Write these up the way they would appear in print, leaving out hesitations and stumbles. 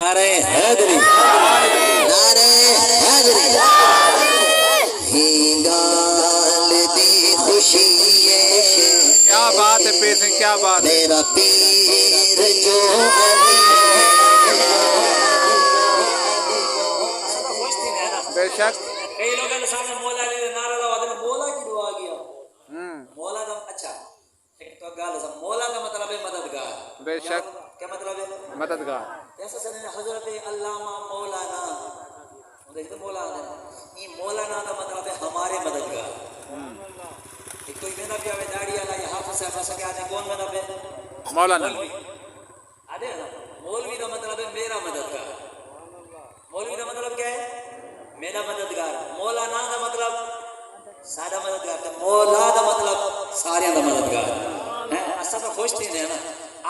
नारे हैदरी नारे हैदरी ही गाल दी खुशी क्या बात है पेश, क्या बात है। मेरा पीर जो बेशक कई लोगों ने सामने मौला ने नारा लगा तो मौला की दुआ किया। मौला का अच्छा एक तो गाल है, मौला का मतलब है मददगार। बेशक क्या मतलब है? मददगार। जैसे सर हजरत अल्लामा मौलाना देखते मौलाना ये मौलाना का मतलब है हमारे मददगार। एक कोई मेरा भी आवे दाढ़ी वाला या हाथ से फंस के आने कौन मतलब है? मौलाना। अरे मौलवी का मतलब है मेरा मददगार। मौलवी का मतलब क्या है? मेरा मददगार। मौलाना का मतलब सादा मददगार। मौला का मतलब सारे का मददगार है। ऐसा तो खुश थी ना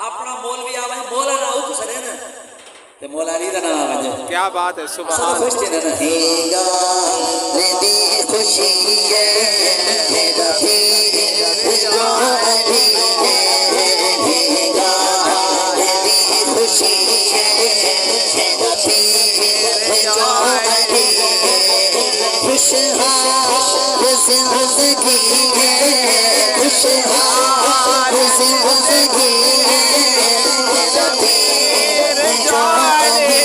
अपना मौलवी आवे मौलाना हो तो सरे ना ते मौलानी का नाम आवे। क्या बात है। सुभान अल्लाह। खुश थी ना हीगा दी खुशी है मेरा पीर जो अली है हीगा दी खुशी है मेरा पीर जो अली है खुशहाल जिंदगी है खुशहाल जिंदगी है मेरा पीर जो अली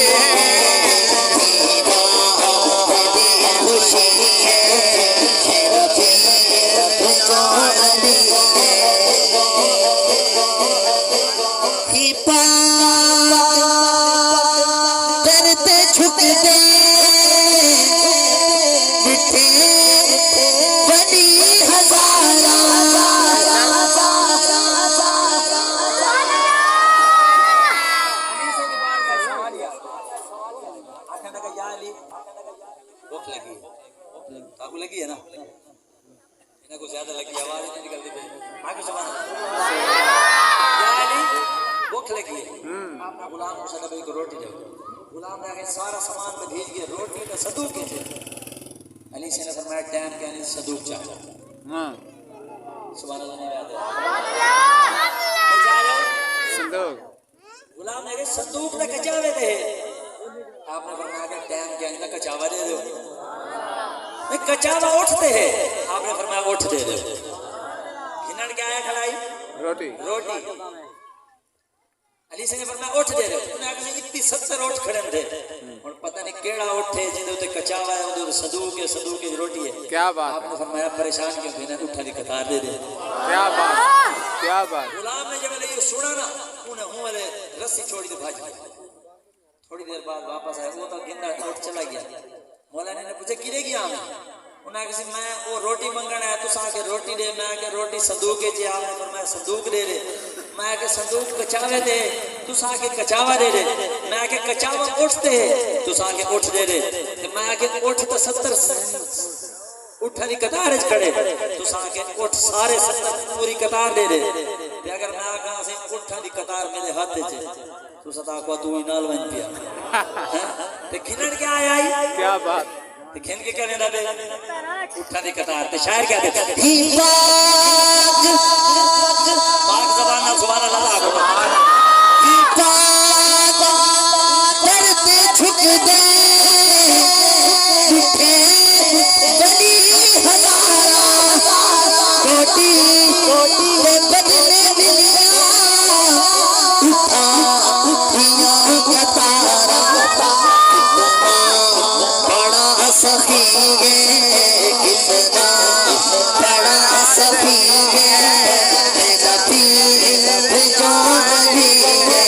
है खुशी है मेरा पीर जो अली है ही पाक करते झुक दे मिठे बड़ी हजारा भूख लगी आपको लगी है ना? इन्हें कुछ ज्यादा लगी आवाज नहीं निकलती पे आगे सुभान अल्लाह। भूख लगी है आपने गुलाम को सदा भाई को रोटी दो। गुलाम ने आगे सारा सामान में भेज के रोटी का सदूक के थे। अली से ने फरमाया टाइम के अली सदूक चाहिए। हां सुभान अल्लाह नहीं याद है संदूक। गुलाम ने संदूक ने कचावे थे। आपने फरमाया कि टाइम के अंदर कचावा दे दो। नहीं कचावा उठते हैं। आपने फरमाया उठ दे दो। खिनड़ क्या है खलाई? रोटी। रोटी। अली से ने फरमाया उठ दे दो। उन्हें कहा इतनी 70 उठ खड़े थे और पता नहीं केड़ा उठे जिंदे उते कचावा है उधर सदूक की रोटी है। क्या बात। आपने फरमाया परेशान क्यों थे ना उठा दी कतार दे दे। क्या बात, क्या बात। गुलाम ने जब ये सुना ना उन्हें मुंह वाले रस्सी छोड़ी तो भाग गया। थोड़ी देर बाद वापस आया वो तो गिंदा उठ चला गया। मौलाना ने पूछा किरे गया उन्हें किसी मैं वो रोटी मंगना है तुसा के रोटी दे। मैं के रोटी संदूक के आपने फरमाया संदूक दे दे। मैं के संदूक कचावे दे तुसा के कचावा दे दे। मैं के कचावा उठते तुसा के उठ दे दे। मैं के उठ तो 70 उठा दी कतार च खड़े तुसा के उठ सारे 70 पूरी कतार दे दे। ते अगर मैं कहां से उठा दी कतार मेरे हाथ च तो सता को तू ही नाल बन पिया ते खिनड़ क्या आया क्या बात। ते खिन के कहने लगे उठा दी कतार ते शायर क्या थे ही पाक पाक ज़बान ना सुभान अल्लाह ही पाक करते झुक दे मिठे बड़ी हजारा कोटी कोटी के बदले मिलिया उठा उठिया कतारा बड़ा सखी है कितना बड़ा सखी है मेरा पीर जो अली है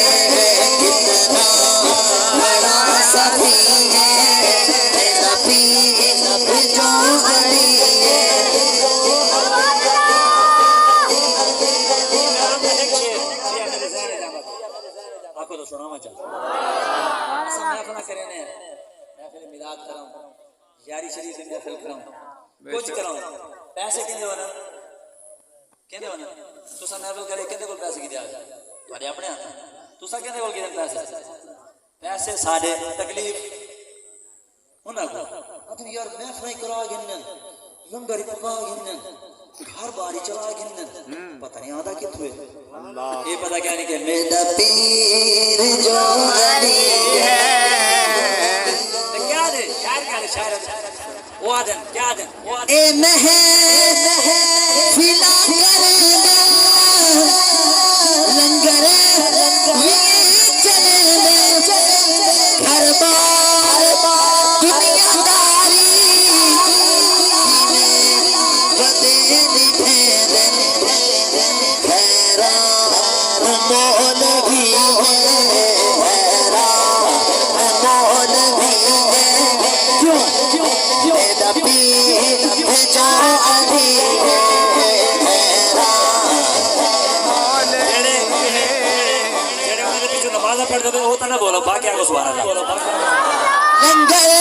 कितना बड़ा सखी है मेरा पीर जो अली है। आपको तो सुनावा चाहिए ऐसा महफिल करे ने महफिल मिलाद कराऊं यारी शरीफ में महफिल कराऊं कुछ कराऊं पैसे किंदे होना तुसा महफिल करे किंदे कोल पैसे की दिया तुम्हारे अपने हाथ तुसा किंदे कोल गिरन पैसे साडे तकलीफ होना को अतन यार महफिल करा गिनन लंगर पका गिनन घर बारी चला गिनन पता नहीं आधा किथु है अल्लाह। ये पता क्या नहीं कि मेरा पीर जो अली है वादन क्या दिन ए महे फिला करेंगे लंगर ये चलेंगे हर बार दुनियादारी बदे निभेदे हैरान मोल भी मोल भी क्यों मेरा पीर है जो अभी नमाज पढ़ दे होता ना बोलो बाकी आगे सुहाना लंगर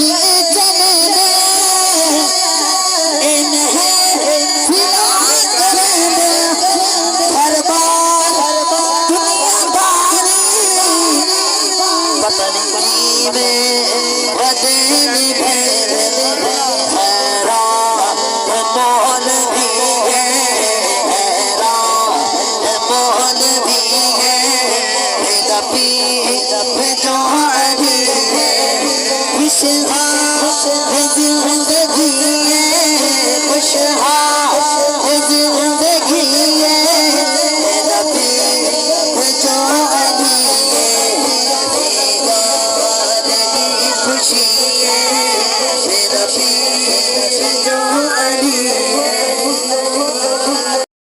ये चलेंगे इन्हें फिला करेंगे हर बार दुनियादारी पता नहीं में बदे